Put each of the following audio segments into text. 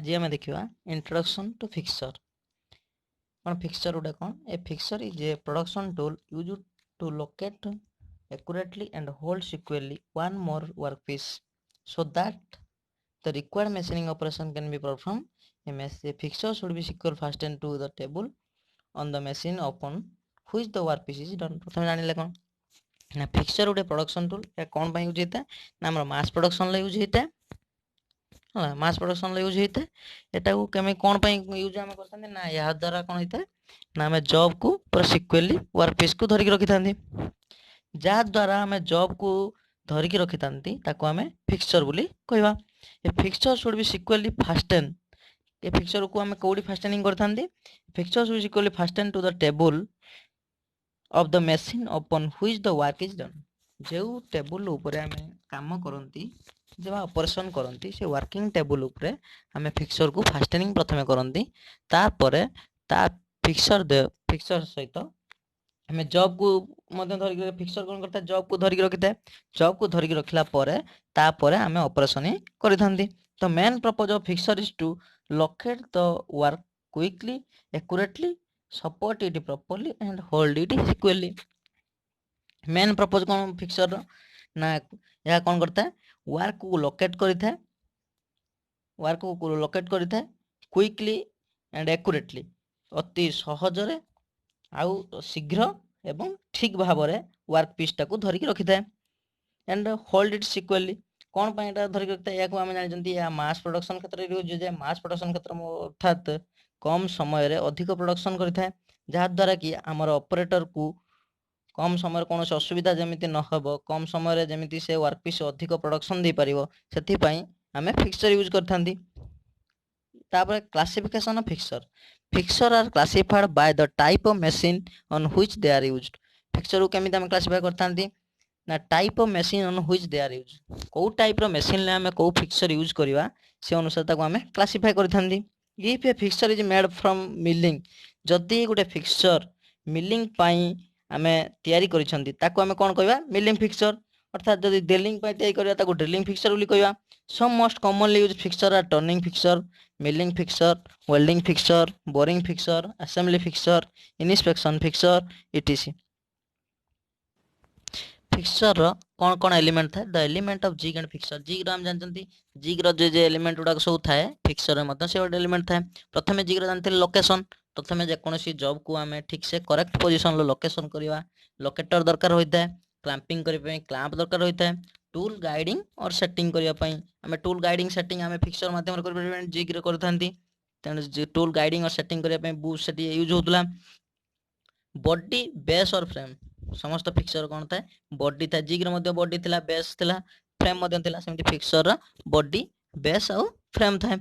आज आम देखा इंट्रोडक्शन टू फिक्सर कौन फिक्सर गोटे कौन a fixture is a production tool use to locate accurately and hold securely one more workpiece so that the required machining operation can be performed. A fixture should be secure fastened to the table on the machine upon which the workpiece is done. प्रथम जानिले कौन ना fixer गोटे production tool या कौन पाई use होता है ना हमर मास प्रोडक्शन ला यूज होता है हाँ मास प्रोडक्शन यूज होता है एटा को केमे कौन पाई यूज आमे करथांते ना या द्वारा कौन होता है ना हमें जॉब को पूरा सिक्वेरली वर्कपीस को धरिक रखी था जहाँ द्वारा आम जॉब को धरिकी रखी था आम फिक्सर बोली कहवा a fixture should be securely fasten a fixture को आम कौटी फास्टेनिंग करते fixture should securely fasten to the table of the machine upon which the work is done जो टेबल ऊपर आम काम करती जब ऑपरेशन करती से वर्किंग टेबल ऊपर आम फिक्सर को फास्टेनिंग प्रथम करती तापर ता फिक्सर सहित आम जॉब को धरिक फिक्सर कौन करता है जॉब को धरिक रखी था जॉब को धरिक रखला आम ऑपरेशन करथांती तो main purpose of fixture is to locate the work quickly accurately support it properly and hold it securely main purpose कौन फिक्सर ना यह कौन करता है वर्क को लोकेट करता है वर्क को लोकेट करता है क्विकली एंड एक्यूरेटली अति सहजरे आउ शीघ्र एवं ठीक भाव में वर्क पीस टाक धरिक रखी था एंड होल्ड इट सिक्योरली कौन पाई धरिक रखता है या जानते या मास प्रोडक्शन क्षेत्र में यूज जाए मास प्रोडक्शन क्षेत्र में अर्थात कम समय रे अधिक प्रोडक्शन करें जहाद्वारा कि आमर ऑपरेटर को कम समय कौन असुविधा जमी न हो कम समय जमी से वर्क पीस अधिक प्रोडक्शन दे पार से आम फिक्सर यूज करथांती तापर classification of fixture fixture are classified by the type of machine on which they are used fixture को केमिति हम क्लासिफाई करथांती ना type of machine on which they are use को टाइप रो मशीन ले हमें को फिक्सर यूज करबा से अनुसार ताको हमें क्लासिफाई करथांती if a fixture is made from milling जदी गुटे फिक्सर मिलिंग पाई हमें तैयारी करिसंती ताको हमें कोन कहबा मिलिंग फिक्सर अर्थात जदी ड्रिलिंग पाई तैयारी करबा ताको ड्रिलिंग फिक्सर बोली कहबा some most commonly use fixture are turning fixture milling fixture welding fixture boring fixture assembly fixture inspection fixture ETC fixture कौन कौन एलिमेंट था the element of jig and fixture jig हम जानते जिग जो element गुड़ाक सब थाए फिक्सर से गोटे एलिमेंट थाए प्रथम जिग जानते लोकेशन प्रथम जेकोसी जॉब को आम ठीक से करेक्ट पोजिशन लोकेशन करवा लोकेटर दरकार होता है क्लैंपिंग करने क्लैंप दरकार होता है टूल गाइडिंग और सेटिंग करने आम टूल गाइडिंग सेटिंग आम फिक्सर माध्यम जिग करते तेणु टूल गाइडिंग और सेटिंग करने बुश से यूज होता बॉडी बेस और फ्रेम समस्त फिक्सर कौन था बॉडी था जिग बॉडी थिला बेस थिला फ्रेम सेमती फिक्सर बॉडी बेस और फ्रेम था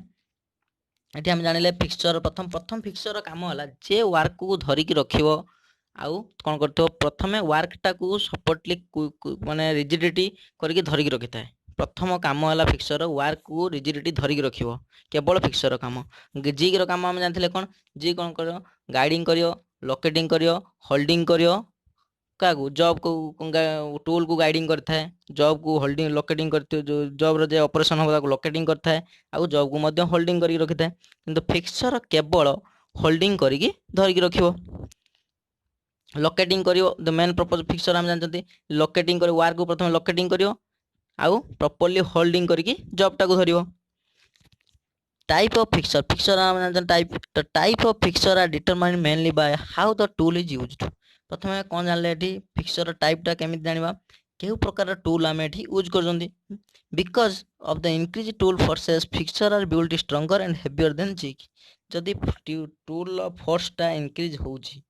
ये आम जानिले फिक्सर प्रथम फिक्सर काम है जे वर्क को धरिक रखिबो आउ कौन कर प्रथम वर्कटा को सपोर्टली माने रिजिडिटी करके धरिक रखी था प्रथम काम है फिक्सर वर्क को रिजिडिटी धरिक रखिबो केवल फिक्सर काम जिग रो काम हम जानथिले कौन जी कौन करियो गाइडिंग करियो लोकेटिंग करियो होल्डिंग करियो क्या जॉब को टूल को गाइडिंग करता है जॉब को होल्डिंग लोकेटिंग करते जो जॉब रो जे ऑपरेशन होगा लोकेटिंग करता है आउ जॉब को मध्य होल्डिंग करके रखी था किंतु फिक्सर केवल होल्डिंग करके धरिक रखिबो लोकेटिंग करियो द मेन पर्पज फिक्सर हम जानते लोकेटिंग करियो वर्क को प्रथम लोकेटिंग करियो आउ प्रॉपर्ली होल्डिंग करके जॉब टाको धरियो टाइप ऑफ फिक्सर फिक्सर हम जानते type of fixture are determined mainly by how the tool is used प्रथम कौन जानले एठी फिक्सर टाइपटा केमिति जानिबा केउ प्रकार टूल आमे एठी यूज करजंती because of the increase tool forces fixture are built stronger and heavier than jig जदि टूल फोर्सटा इंक्रीज होउची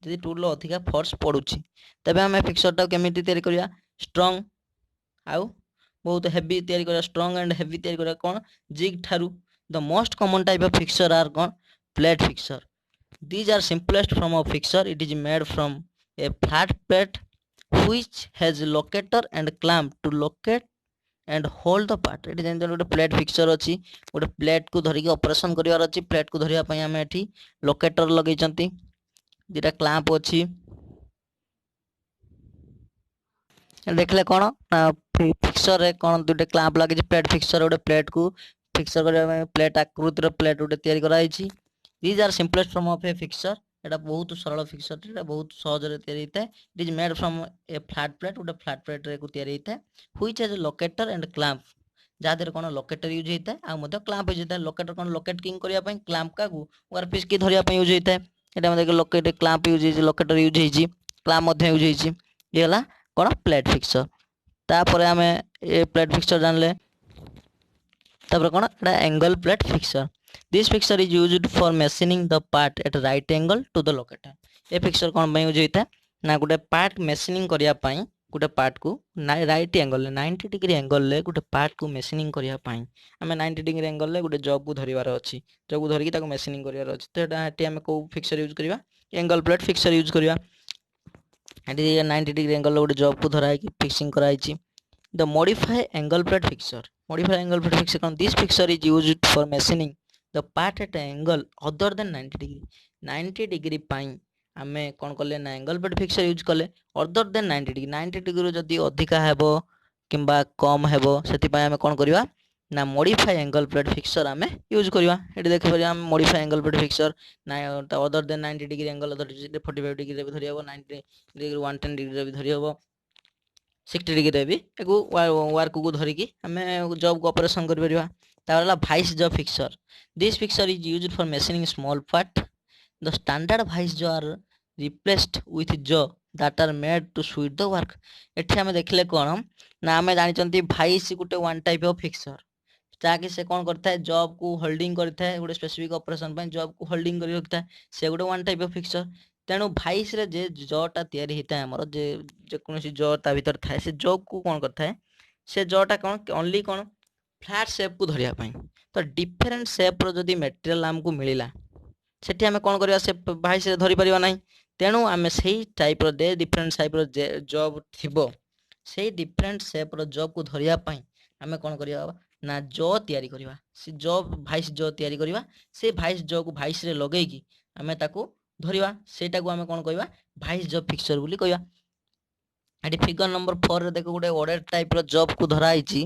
जदि टूल अधिका फोर्स पड़ुची तबे हमें फिक्सरटा केमिति तैयारी करिया स्ट्रॉन्ग आउ बहुत हेवी तैयारी करिया स्ट्रॉन्ग एंड हेवी तैयारी करिया कोन जिग ठारू the most common type of fixture are कोन plate fixture these are simplest form of fixer it is made from a flat plate which has locator and clamp to locate and hold the part it is गोटे plate fixer अच्छी गोटे plate को धरिक operation करिवार अच्छी plate को धरिया पई हमें एठी लोकेटर लगेचंती जेटा क्लैंप अच्छी देखले कोन फिक्सर रे कोन दुटे क्लैंप लागे प्लेट फिक्सर गोटे प्लेट को फिक्सर करबा प्लेट आकृतिर प्लेट गोटे तैयारी कराइछि these are simplest form of a fixture एटा बहुत सरल फिक्सर एटा बहुत सहज रे तैयारी होता है it is made from A flat plate गोटे फ्लैट प्लेट रे को तैयारी होता है which has locator and clamp जहाँ देर कौन लोकेटर यूज होता है आउ क्लैंप यूज होता है लोकेटर कौन लोकेट किंग करने क्लैंप का वर्कपीस की धरिया यूज होता है यहाँ देख लोकेट क्लैंप यूज हो लोकेटर यूज हो क्लैंप यूज हो ये है कौन प्लेट फिक्सर तापर आम ए प्लेट फिक्सर जानले तापर कौन एटा angle plate fixture this fixture is used for machining the part at right angle to the locator ए फिक्सर कौन यूज होता है ना गोटे पार्ट मेसिनिंग करने गोटे पार्ट को राइट एंगल 90 डिग्री एंगल ले गोटे पार्ट को मेसिनिंग करने आम 90 डिग्री एंगल ले गोटे जॉब को धरिबार अच्छी जॉब को धरिकी मेसिनिंग करार अच्छी तो ये आम कौ फिक्सर यूज करवा एंगल प्लेट फिक्सर यूज करवा 90 डिग्री एंगल गोटे जॉब को धराई फिक्सिंग कराई the modify angle plate fixture कौन this fixture is used for machining the part at angle other than 90 degree पाई आमे कौन कले ना एंगल प्लेट फिक्सर यूज कले अदर देन 90 डिग्री जदि अधिका हेबो किंबा कम हेबो सेति पाई आमे कौन करबा ना मॉडिफाई एंगल प्लेट फिक्सर आमे यूज करबा एटी देखि परिया हम मॉडिफाई एंगल प्लेट फिक्सर ना other than 90 degree angle other 45 degree रे भी धरि हेबो 90 डिग्री 110 डिग्री रे भी धरि हेबो 60 डिग्री रे भी एगो वर्क को धरिकी आमे जॉब को ऑपरेशन कर परिबा तारला vice job fixture this fixture is used for machining small part the standard vice jaw are replaced with jaw that are made to suit the work एठी आमे देखले कोन ना आमे जानि चंती वाइस गुटे वन टाइप ऑफ फिक्सर ताकि से कौन करता है जॉब को होल्डिंग करता है गोटे स्पेसिफिक ऑपरेशन पे जॉब को होल्डिंग कर रखता है से गोटे वन टाइप ऑफ फिक्सर तेणु वाइस रे जे जॉटा तैयारी होता है हमर जे कोनोसी जॉ ता भीतर थाए से जॉ को कौन करता है से जॉटा कौन ओनली कौन फ्लैट शेप को धरिया पई तो डिफरेंट शेप रो जदी मटेरियल हमको मिलिला सेठी आमे कौन करबा से वाइस रे धरि परिबा नाही तेणु आमे सही type row they different type row job थिबो सही डिफरेंट शेप रो जॉब को धरिया पई आमे कौन करिया ना जॉ तैयारी करबा से जॉब वाइस जॉ तैयारी करबा से वाइस जॉ को वाइस रे लगेई की आमे ताको धरिबा सेटा को आमे कौन कहबा वाइस जॉब फिक्सर बोली कहबा एटी फिगर नंबर 4 रे देखो गोटे ऑर्डर टाइप रो जॉब को धराइची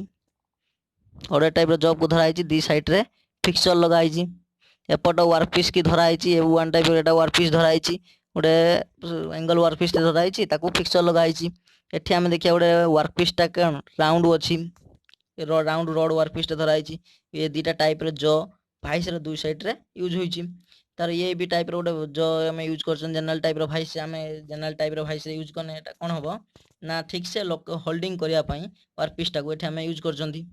ऑर्डर टाइप रो जॉब को धराइची दी साइड रे फिक्सर लगाइची एपट वर्कपीस की धराइची वन टाइप एटा वर्कपीस धराइची गोटे एंगल वर्कपीस धराइची ताको फिक्सर लगाइची एठी आमे देखिया गोटे वर्कपीस टा कोन राउंड अछि राउंड रड वर्कपीस धराइची ये दीटा टाइप रे जॉ वाइस रे दुई साइड रे यूज होइची तार ये भी टाइप रे गोटे जॉ आमे यूज करछन जनरल टाइप रो वाइस आमे जनरल टाइप रो वाइस यूज करने एटा कोन हबो ना ठीक से होल्डिंग करिया पई वर्कपीस टा को एठी आमे यूज करछंती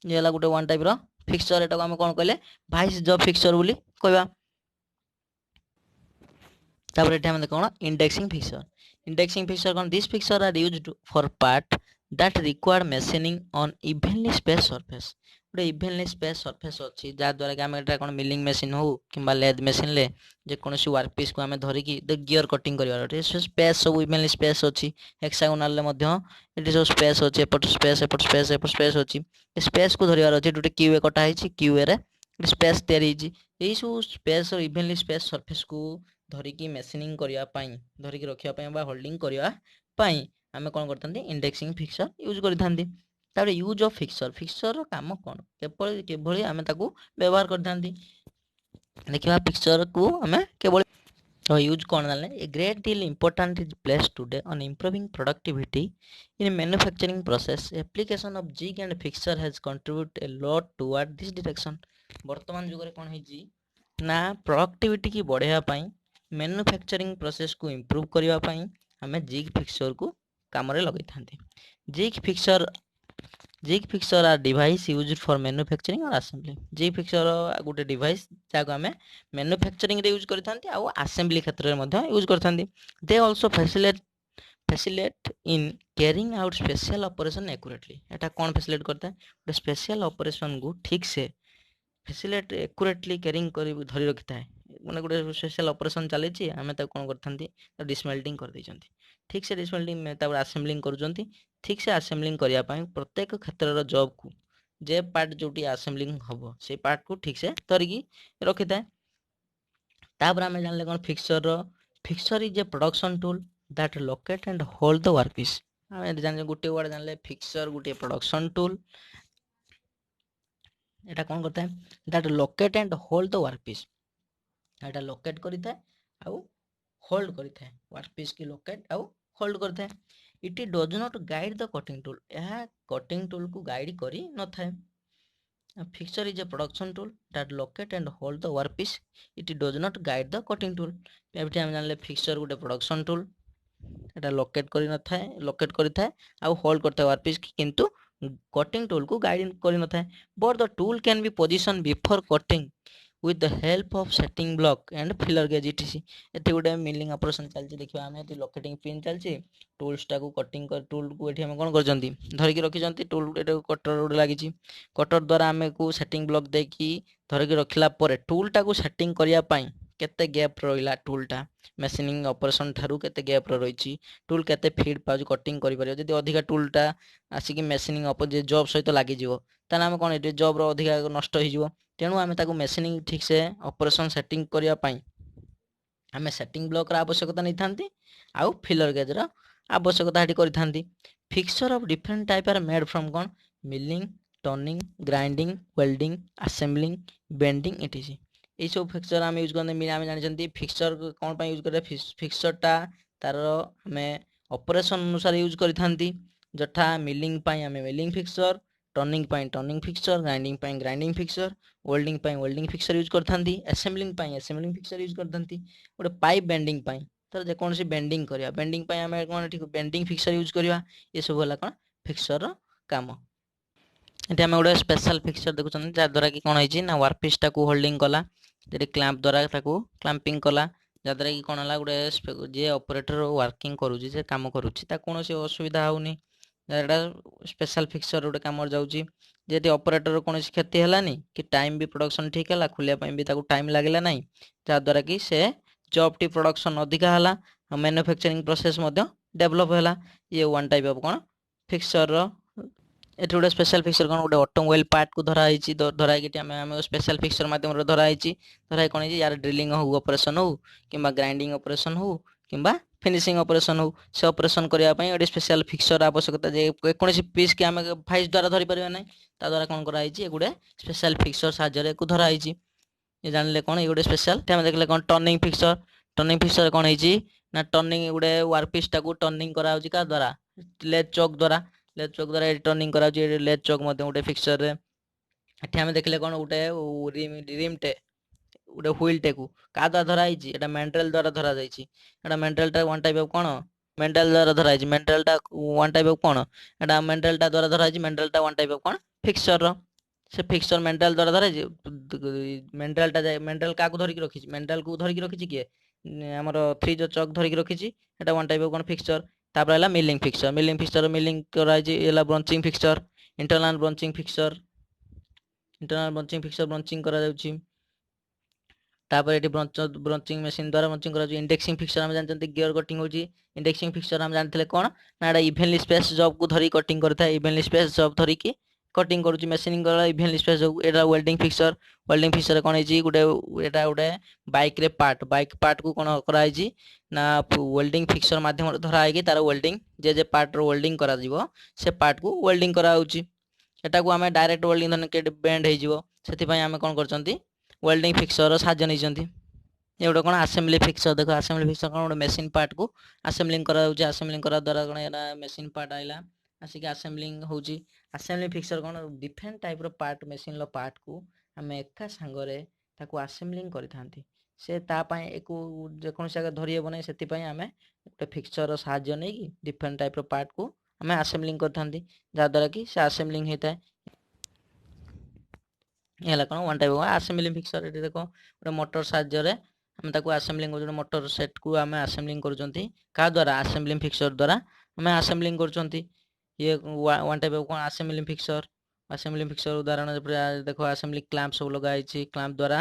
ये ला गोटे वन टाइप रो फिक्सर एटा को आमे कोन कहले वाइस जॉब फिक्सर बोली कहबा तापर एठी आमे कोन इंडेक्सिंग फिक्सर कोन this fixture are used for part that require machining on evenly spaced surface गोटे इभेनली स्पेस सरफेस अच्छी जहाँ द्वारा कि आम एटा कोन मिलिंग मशीन हो किंबा लेद मशीन ले जे कोनोसी वर्कपीस को आमे धरिकी द गियर कटिंग करबार स्पेस सब इभेनली स्पेस अच्छी हेक्सागोनल ले मध्य एटी सब स्पेस अच्छी एपट स्पेस अच्छी स्पेस को धरिबार अच्छी गोटे क्यूए कटा हिची क्यूए रे स्पेस तैयारी हिची एई सब स्पेस और इभेनली स्पेस सरफेस को धरिकी मशीनिंग करिया पई धरिकी रखिया पई बा होल्डिंग करिया पई आमे कोन करथांती इंडेक्सिंग फिक्सर यूज करथांती तारे यूज ऑफ फिक्सर काम कोन केवल आमे ताकू व्यवहार करथांती देखिबा फिक्सर को आमे केवल यूज कोन जाने a great deal important is place today on improving productivity in manufacturing process application of jig and fixture has contribute a lot toward this direction वर्तमान युग रे कोन हेजी ना प्रोडक्टिविटी की बढ़ाया पई मैन्युफैक्चरिंग प्रोसेस को इंप्रूव करबा पई हमें जिग फिक्सर को काम रे लगै थांती jig fixture are device used for manufacturing और असेंबली जिग फिक्सर गोटे डिवाइस जाको हमें मैन्युफैक्चरिंग रे यूज करथांती आ असेंबली क्षेत्र रे मध्ये यूज करथांती they also facilitate in carrying out special operation accurately एटा कोन फैसिलिटेट करता है स्पेशल ऑपरेशन को ठीक से फैसिलिटेट एक्यूरेटली कैरिंग करी धरि रखिता है माने गोटे स्पेशल ऑपरेशन चली छी हमें त कोन करथांती डिसमेल्टिंग कर दैचंती ठीक से डिसमेल्टिंग में तापर असेंबलिंग करूचंती ठीक से असेंबलिंग करिया पई प्रत्येक क्षेत्र जॉब को जे पार्ट जोटी असेंबलिंग हबो से पार्ट को ठीक से धरिकी रखिता है तापर हमें जानले कोन fixture is a production tool that locate and hold the workpiece हमें जान गोटे वर्ड जानले फिक्सर गोटे प्रोडक्शन टूल एटा कौन करता है that locate and hold the workpiece एटा लोकेट करता है आउ होल्ड करता है वर्क पीस की लोकेट आउ होल्ड करता है it does not guide the cutting tool यह कटिंग टूल को गाइड करी न थाए A fixture is a production tool that locate and hold the workpiece. It does not guide the cutting tool. एबठी हम जानले fixture गोटे production tool एटा locate करि न थाए locate करि थाए आ hold करता workpiece की किंतु cutting tool को guide करि न थाए but the tool can be positioned before cutting with the help of setting block and filler gauge etc एठी गोटे मिलिंग ऑपरेशन चलछि देखिबा हमें एठी लोकेटिंग पिन चलछि टूल्स टाको कटिंग कर टूल को एठी हम कोन करजंती धरि के रखि जंती टूल एटा कटर उड लागिछि कटर द्वारा हमें को सेटिंग ब्लॉक देकी धरि के रखिला परे टूल टाको सेटिंग करिया पई केते गैप रहिला टूलटा मेसिनिंग ऑपरेशन थारु केते गैप रहिछि टूल केते फीड पाउज कटिंग करि परियो जदि अधिका टूलटा आसी कि मेसिनिंग अप जे जॉब सहित लागि जिवो ताना हम कोन एठी जॉब रो अधिका नष्ट हि जिवो तेणु आम ताकू मेसिनिंग ठीक से ऑपरेशन सेटिंग करने आम सेटिंग ब्लॉक आवश्यकता नहीं था आउ फिलर गेज आवश्यकता करी fixture of different type are made from कौन milling turning grinding welding assembling bending etc ये सब फिक्सर आम यूज करते आम जानते फिक्सर कौन यूज करते फिक्सरटा तार आम ऑपरेशन अनुसार यूज करी जथा मिलिंग आम milling fixture turning turning fixture grinding grinding fixture welding welding fixture use करथांती असेंबलिंग असेंबलिंग फिक्सर यूज करथांती गोटे पाइप बेंडिंग तर जेकोसी बेंडिंग करिया बेंडिंग आम कौन ठीक बेंडिंग फिक्सर यूज करिया ये सब होला कौन फिक्सर काम ये आम गोटे स्पेशल फिक्सर देखुं जहाँद्वारा कि कौन होती ना वर्कपीस टाक होल्डिंग कला ये क्लैंप द्वारा क्लैंपिंग कला जहाँद्वारा कि कौन है गोटे जे ऑपरेटर वर्किंग करुच्ची जे काम करुच्ची कौन असुविधा होनी एटा स्पेशल फिक्सर गोटे कम जाऊँगी जेटी ऑपरेटर कौन क्षति है कि टाइम भी प्रोडक्शन ठीक है खुलिया भी टाइम लगे ना जहाँद्वारा कि से जॉब टी प्रोडक्शन अधिका है मैन्युफैक्चरिंग प्रोसेस डेवलप है ये वन टाइप ऑफ कौन फिक्सर ये गोटे स्पेशल फिक्सर कौन गोटे ऑटोमोबाइल पार्ट को धराई धराई आम स्पेशल फिक्सर मध्यम धराई धराई कौन यार ड्रिलिंग हो ऑपरेशन हो कि ग्राइंडिंग ऑपरेशन हो कि फिनिशिंग ऑपरेशन हो से ऑपरेशन करने गोटे स्पेशल फिक्सर आवश्यकता जे कौन पीस के आम फाइज द्वारा धरी पार ना द्वारा कौन कराई गोटे स्पेशल फिक्सर साहाय्य को धराई ये जानले कौन ये गोटे स्पेशल आम देखले कौन टर्निंग फिक्सर कौन है ना टर्निंग गोटे वर्कपीस टाक टर्निंग करा क्या द्वारा लेथ चौक द्वारा टर्निंग करा लेथ चौक गोटे फिक्सर रे आम देखले कौन गोटे रिमटे गोटे व्हील टे को क्या द्वारा धराई एटा मेंटल द्वारा धरा जाइए मेंटलटा वन टाइप ऑफ कौन मेंटल द्वारा धराई मेंटलटा वन टाइप ऑफ कौन एटा मेंटलटा द्वारा धराई मेंटलटा वन टाइप ऑफ कौन फिक्सर से फिक्सर मेंटल द्वारा धराई मेंटलटा मेंटल क्या धरिक रखी मेंटल को धरिक रखी किए आमर थ्री जो चक धरिक रखी एटा वन टाइप ऑफ कौन फिक्सर तापर है मिलिंग फिक्सर मिलिंग कराई ब्रंचिंग फिक्सर इंटरनल ब्रंचिंग फिक्सर ब्रंचिंग करा जाउची तापर ये ब्रंचिंग मशीन द्वारा ब्रंचिंग करा इंडेक्सिंग फिक्सर हम जानते गियर कटिंग होची इंडेक्सिंग फिक्सर हम जानते कौन ना एटा इवेनली स्पेस जॉब को धरी कटिंग करता है इवेनली स्पेस जॉब धरी की कटिंग करूची मशीनिंग करा इवेनली स्पेस जॉब एटा वेल्डिंग फिक्सर कौन है गोटे एटा गोटे बाइक रे पार्ट को कौन कराई ना वेल्डिंग फिक्सर माध्यम धरा है तार वेल्डिंग जे पार्ट रो वेल्डिंग करा जीवो से पार्ट को वेल्डिंग करा होची एटा को हमें डायरेक्ट वेल्डिंग धन के बेंड हो जीवो सेति पई हमें कौन करचंती वेल्डिंग फिक्सर साहाय्य नहीं ये गोटे कौन आसेम्बली फिक्सर देख आसेम्बली फिक्सर कौन गोटे मेसीन पार्ट को आसेम्बलिंग करा आसेम्बलिंग करा द्वारा कौन एरा मेसीन पार्ट आइला आसिक आसेम्बलिंग होची आसेम्बली फिक्सर कौन डिफरेंट टाइप रो पार्ट मेसीन लो पार्ट को हम एका सांगरे ताको आसेम्बलिंग करि थांती से ता पई एको जेकोन से धरि हेबो नै सेति पई हमें गोटे फिक्सर रो साहाय्य नै कि डिफरेंट टाइप रो पार्ट को हमें आसेम्बलिंग करि थांती जा द्वारा कि से आसेम्बलिंग हेता ये कौन वन टाइप आसेम्बलिंग फिक्सर ये देखो गोटे मोटर साहाय्य हम ताको आसेम्बलिंग कर मोटर सेट को आम आसेम्बलिंग करुँच क्या द्वारा आसेम्बलिंग फिक्सर द्वारा आम आसेम्बलिंग करुँच ये वन टाइप ऑफ कौन आसेम्बलिंग फिक्सर उदाहरण देखो आसेम्बली क्लैंप सब लगाई क्लैंप द्वारा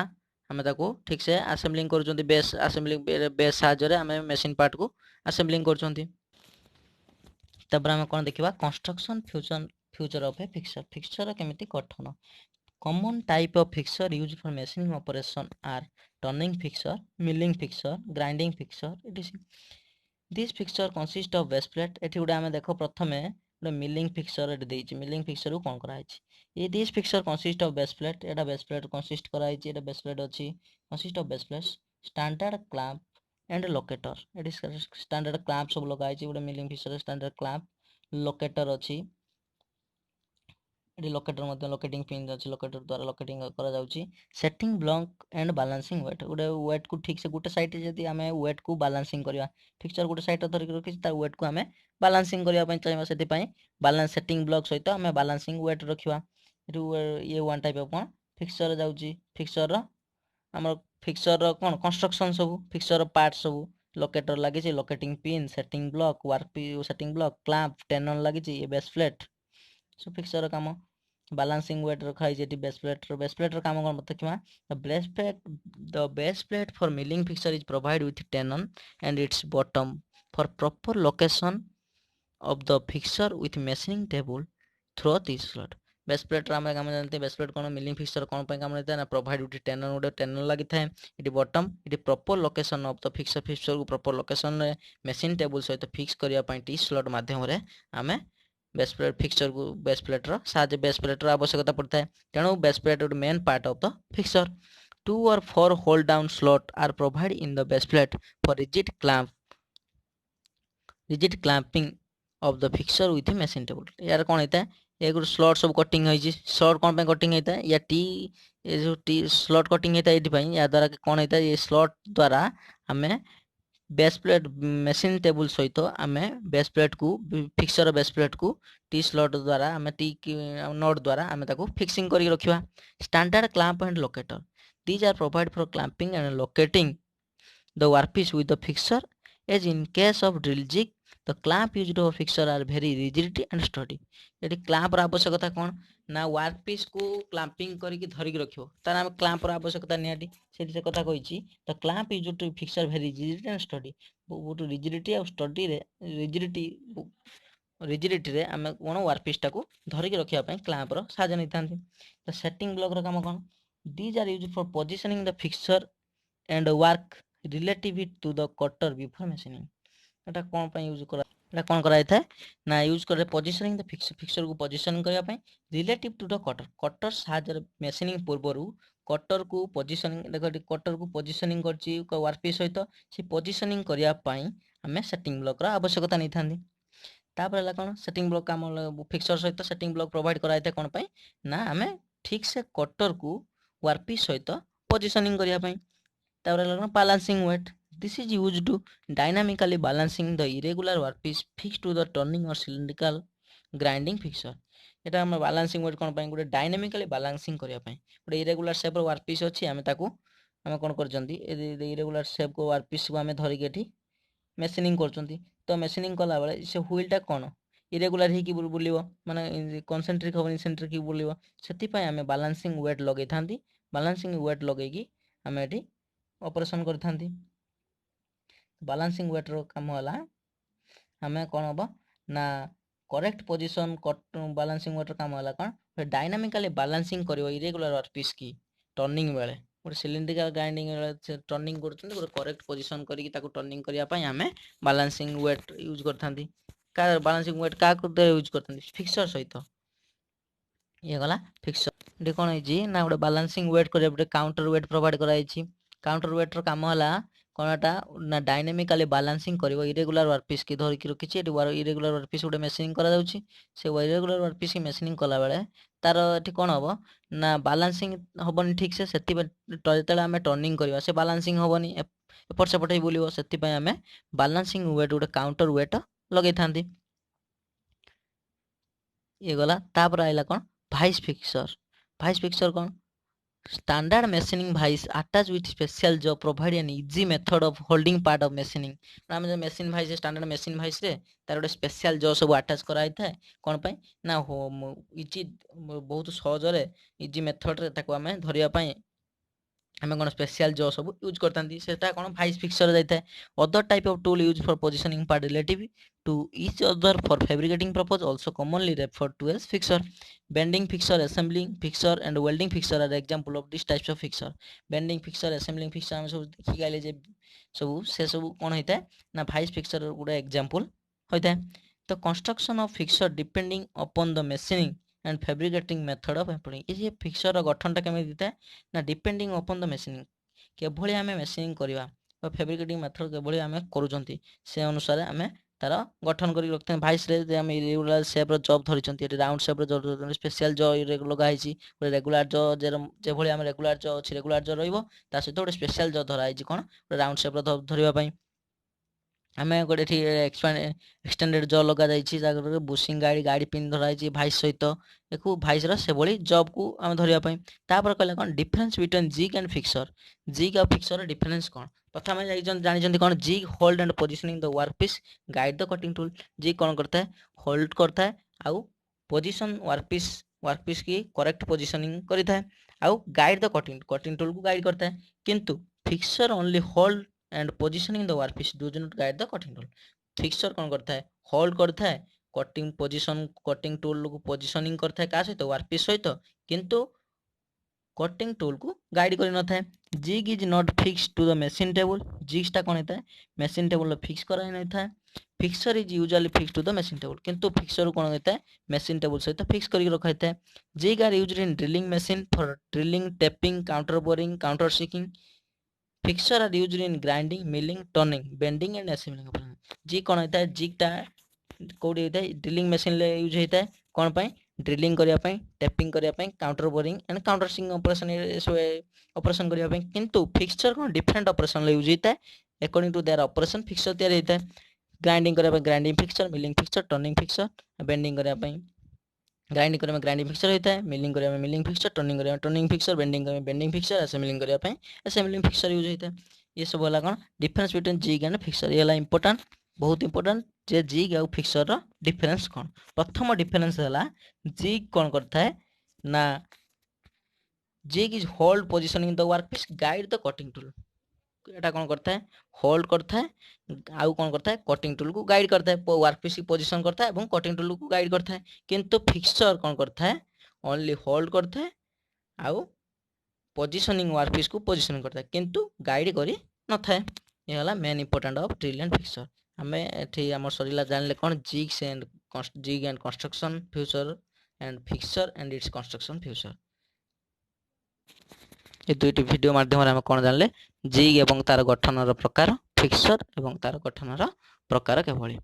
आम ताको ठीक से आसेम्बलिंग करुँच बेस आसेम्बलिंग बेस साहाय्य आम मेसीन पार्ट को आसेम्बलिंग करुँच आम कौन देखा construction future of a fixer केमिति गठन common type of fixture used for machining operation are turning fixture, milling fixture, grinding fixture etc. This fixture consist of base plate एठी गुडा हमें देखो प्रथमे गोटे मिलिंग फिक्सर एट देछि मिलिंग फिक्सर को कोन करा है ये this fixture consist of base plate एटा बेस प्लेट कंसिस्ट करा है एटा बेस प्लेट अछि consist of base plate standard clamp and locator एट स्टैंडर्ड क्लैंप सब लगा है गोटे milling fixture standard clamp locator अछि ये लोकेटर मध्य लोकेटिंग पिन अच्छी लोकेटर द्वारा लोकेटिंग करा जाउची setting block and balancing weight गोटे वेट को ठीक से गोटे साइड जदी हमें वेट को बैलेंसिंग करबा फिक्सर गोटे साइड धरिक रखी तार वेट को हमें बैलेंसिंग करबा पई चाहिबा सेति पई बैलेंस सेटिंग ब्लॉक सहित हमें बैलेंसिंग वेट रखिबा ये वन टाइप ऑफ कोन फिक्सर जाउची फिक्सर रो हमर फिक्सर रो कोन कंस्ट्रक्शन सब फिक्सर रो पार्ट सब लोकेटर लागि छै locating pin setting block work setting block clamp tenon लागि छै ये बेस प्लेट सो फिक्सर काम बैलेंसिंग वेट रखा है जेटी बेस प्लेट काम कोन देखिबा the base plate for milling fixture is provide with tenon and its bottom for proper location of the fixer with machining table through this slot base plate राम काम जानते base plate कोन milling fixture कोन पे काम रहता है ना प्रोवाइड विथ टेनन उडे टेनन लागि थाए its bottom its proper location of the fixture को प्रॉपर लोकेशन रे मशीन टेबल सहित फिक्स करिया पई टी स्लॉट माध्यम रे हमें बेस प्लेट फिक्सर को बेस प्लेट रो साज बेस प्लेट रो आवश्यकता पड़ता है तेणु बेस प्लेट गोटे main part of the fixture 2 or 4 hold down slot are provide in the base plate for rigid clamping of the fixture with a machine table यार कौन होता है ये गुड स्लॉट सब कटिंग है स्लॉट कौन पे कटिंग होता है या टी ये जो टी स्लॉट कटिंग होता है एटी पई या द्वारा कौन होता है ये स्लॉट द्वारा हमें बेस प्लेट मशीन टेबल सहित आम बेस प्लेट को फिक्सर बेस प्लेट को टी स्लॉट द्वारा आम टी नोट द्वारा आम फिक्सिंग करके रखा standard clamp and locator these are provide for clamping and locating the workpiece with the fixture as in case of drill jig the clamp used for fixture are very rigid and sturdy यदि clamp आवश्यकता कौन ना workpiece को clamping करके धरिक रखियो तार हम क्लैंप आवश्यकता नियाटी से कथा कहिछि the clamp used to fixture very rigid and sturdy बहुत रिजिडिटी और स्टडी रे रिजिडिटी रे हम कोन वर्कपीस टाको धरिक रखिया पई क्लैंप रो साहाय्य नैथांती द सेटिंग ब्लॉक रो काम कोन these are used for positioning the fixture and work relative to the cutter before machining एटा कोन पे यूज करा एटा कोन करा था ना यूज करे पोजीशनिंग द फिक्सर को पोजीशन करया पे रिलेटिव टू द कटर साहाय्य मेशिनिंग पूर्वरु कटर को पोजीशनिंग देखो कटर को पोजीशनिंग करची वर्कपीस सहित से पोजीशनिंग करया पई हमें सेटिंग ब्लॉक रा आवश्यकता नै थांदी तापर हला कोन सेटिंग ब्लॉक काम फिक्सर सहित सेटिंग ब्लॉक प्रोवाइड कराय था कोन पे ना हमें ठीक से कटर को वर्कपीस सहित पोजीशनिंग करया पई तापर हला balancing weight this is used to dynamically balancing the irregular workpiece fixed to the turning or cylindrical grinding fixture एटा हम बैलेंसिंग वेट कोन पई गुटे डायनामिकली बैलेंसिंग करिया पई गुटे इरेगुलर शेप रो वर्कपीस अछि हमें ताकू हम कोन करजंती इरेगुलर शेप को वर्कपीस को हमें धरि केठी मेशिनिंग करजंती तो मेशिनिंग कला बेले से व्हील टा कोन इरेगुलर ही की बुलिबो माने कंसेंट्रिक होबनी सेंट्रिक की बुलिबो सेति पई हमें बैलेंसिंग वेट लगै थांती बैलेंसिंग वेट लगै की हमें एठी ऑपरेशन कर थांती बैलेंसिंग वेट रो काम होला हमें कोन हबो ना करेक्ट पोजीशन बैलेंसिंग वेट रो काम होला कोन डायनामिकली बैलेंसिंग करिवो इरेगुलर वर्कपीस की टर्निंग बेले गोटे सिलिंड्रिकल ग्राइंडिंग बेले टर्निंग करछन गोटे करेक्ट पोजीशन करी ताको टर्निंग करिया पई हमें बैलेंसिंग वेट यूज करथांती का बैलेंसिंग वेट का को यूज करथांती फिक्सर सहित ये गला फिक्सर कोन है जी ना गोटे बैलेंसिंग वेट करे गोटे काउंटर वेट प्रोवाइड कराई छी काउंटर वेट रो काम होला कोनटा ना डायनामिकली बैलेंसिंग करिवो इरेगुलर वर्कपीस की धरि की रखिछि इरेगुलर वर्कपीस गुटे मेशिनिंग करा जाउछि से इरेगुलर वर्कपीस की मेशिनिंग कला बेले तार एठी कोन हबो ना बैलेंसिंग हबनी ठीक से सेति जेतेले हमें टर्निंग करबा से बैलेंसिंग हबनी एपर सेपट ही बोलिवो सेति पय हमें बैलेंसिंग वेट गुटे काउंटर वेट लगै थांती ये गला तापर आइला कोन vice fixer cone standard machining vice attached with special jaw provide an easy method of holding part of machining हम जो machine vice standard machine vice रे तार गोटे स्पेशल jaw सब अटैच कराई थाए कोन पई ना इजी बहुत सहज रे इजी मेथड रे ताको हमें धरिया पई हमें कोन स्पेशल जॉ सब यूज करतांती सेटा कोन वाइस फिक्सर जाइता other type of tool use for positioning part relative to each other for fabricating purpose also commonly referred to as fixture bending fixture assembling fixture and welding fixture are example of this types of fixture bending fixture assembling fixture हम सब देखि गाइले जे सब से सब कोन होइता ना वाइस फिक्सर गुडा एग्जांपल होइता The construction of fixture depending upon the machining and fabricating method of employing. ये fixture गठन टा केमे दिता है ना depending upon the machining केभଳି आमे machining करिवा बा fabricating method केभଳି आमे करूचंती से अनुसार आमे तार गठन करी रखते भाइस रे जे आमे रेगुलर शेप रो जॉब धरिचंती एटी राउंड शेप रो जॉब स्पेशल जॉ लगा हिची रेगुलर जॉ जे भଳି आमे रेगुलर जॉ अछि रेगुलर जॉ रहइबो ता सहित गोटे स्पेशल जॉ धरा हिची कोन राउंड शेप रो धरिबा पई आमे गोटे ठी एक्सटेंडेड जॉ लगा जाइछि जागर बुशिंग गाड़ी पिन धरा हिची भाइस सहित एकु भाइस रो से भଳି जॉब को आमे धरिबा पई तापर कहले कोन difference between jig and fixture jig और फिक्सर डिफरेंस कोन प्रथम जानी कौन jig hold and positioning the workpiece guide the cutting tool jig कौन करता है होल्ड करता है आउ पोजिशन वर्क पीस की करेक्ट पोजिशनिंग करता है आउ गाइड द कटिंग टूल को गाइड करता है किंतु fixture only hold and positioning the workpiece do not guide the cutting tool fixer कौन करता है होल्ड करता है कटिंग टूल को पोजिशनिंग करता है क्या सहित वर्क पीस सहित किंतु कटिंग टूल को गाइड कर न थाए jig is not fix to the machine table जिग्सटा कौन होता है मशीन टेबल फिक्स करा नहीं था fixture is usually fix to the machine table किंतु फिक्सर कौन होता है मशीन टेबल सहित फिक्स करके रखा होता है jig are used in drilling machine for drilling tapping counter boring counter sinking fixture are used in grinding milling turning bending and assembling jig कौन होता है जिगटा कौटी होता है ड्रिलिंग मशीन यूज होता है कौन पाई ड्रिलिंग करिया पई टेपिंग करिया पई counter boring and counter sink operation operation करिया पई किंतु फिक्सचर कोन डिफरेंट ऑपरेशन यूज होता है according to their operation fixture तैयार होता है ग्राइंडिंग करिया पई grinding fixture milling fixture turning fixture bending करिया पई ग्राइंडिंग करिया में ग्राइंडिंग फिक्सचर होता है मिलिंग करिया में मिलिंग फिक्सचर टर्निंग करिया में टर्निंग फिक्सचर बेंडिंग करिया में बेंडिंग फिक्सचर असेंबलिंग करिया पई असेंबलिंग फिक्सचर यूज होता है ये सब होला कोन difference between jig and fixture ये होला इंपोर्टेंट बहुत इंपोर्टेंट जे जिग और फिक्सर रो डिफरेंस कौन प्रथम डिफरेंस है जिग कौन करता है ना jig is hold positioning the workpiece guide the cutting tool एटा कौन करता है होल्ड करता है आउ कौन करता है कटिंग टूल को गाइड करता है वर्क पीस की पोजीशन करता है और कटिंग टूल को गाइड करता है किंतु फिक्सर कौन करता है ओनली होल्ड करता है आउ पोजिशनिंग वर्क पीस को पोजिशन करता है किंतु गाइड करी न थाए ये होला main important of drill and fixture हमें एठी हमर सरीला जानले कोन jigs and construction future and fixture and its construction future ये दुईटी वीडियो माध्यम रे हम कोन जानले जिग एवं तार गठन रो प्रकार फिक्सर एवं तार गठन रो प्रकार केभଳି